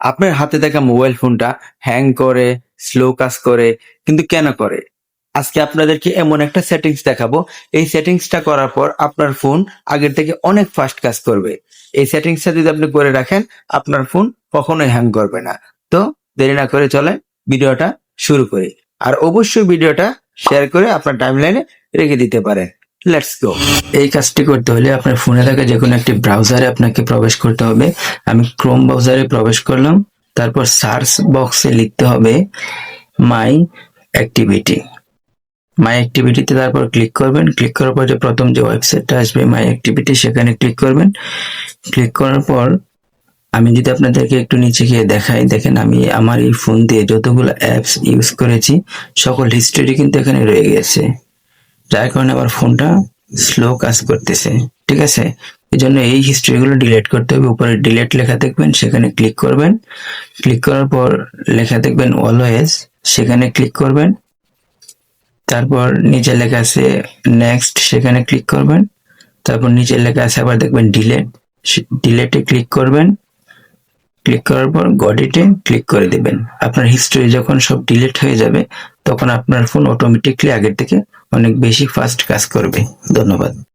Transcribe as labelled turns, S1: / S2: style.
S1: আপনার হাতে থাকা মোবাইল ফোনটা হ্যাং করে, স্লো কাজ করে, কিন্তু কেন করে? আজকে আপনাদেরকে এমন একটা সেটিংস দেখাবো। এই সেটিংসটা করার পর আপনার ফোন আগের থেকে অনেক ফাস্ট কাজ করবে। এই সেটিংসটা যদি আপনি করে রাখেন, আপনার ফোন কখনোই হ্যাং করবে না। তো দেরি না করে চলেন ভিডিওটা শুরু করি। আর অবশ্যই ভিডিওটা শেয়ার করে আপনার টাইমলাইনে রেখে দিতে পারেন। Let's go. এই কাজটি করতে হলে আপনার ফোনে থাকা যে কোনো একটি ব্রাউজারে আপনাকে প্রবেশ করতে হবে। আমি ক্রোম ব্রাউজারে প্রবেশ করলাম। তারপর সার্চ বক্সে লিখতে হবে মাই অ্যাক্টিভিটি। মাই অ্যাক্টিভিটিতে তারপর ক্লিক করবেন। ক্লিক করার পর যে প্রথম যে ওয়েবসাইটটা আসবে মাই অ্যাক্টিভিটি, সেখানে ক্লিক করবেন। ক্লিক করার পর আমি যদি আপনাদেরকে একটু নিচে গিয়ে দেখাই, দেখেন আমি আমার এই ফোন দিয়ে যতগুলো অ্যাপস ইউজ করেছি সকল হিস্ট্রি কিন্তু এখানে রয়ে গেছে, যার কারণে আমার ফোনটা স্লো কাজ করতেছে। ঠিক আছে, এই জন্য এই হিস্ট্রিগুলো ডিলিট করতে হবে। উপরে ডিলিট লেখা দেখবেন, সেখানে ক্লিক করবেন। ক্লিক করার পর লেখা দেখবেন অলওয়েজ, সেখানে ক্লিক করবেন। তারপর নিচে লেখা আছে নেক্সট, সেখানে ক্লিক করবেন। তারপর নিচে লেখা আছে আবার দেখবেন ডিলেট, ডিলেটে ক্লিক করবেন। ক্লিক করার পর গডিটে ক্লিক করে দিবেন। আপনার হিস্ট্রি যখন সব ডিলিট হয়ে যাবে তখন আপনার ফোন অটোমেটিকলি আগের থেকে অনেক বেশি ফাস্ট কাজ করবে। ধন্যবাদ।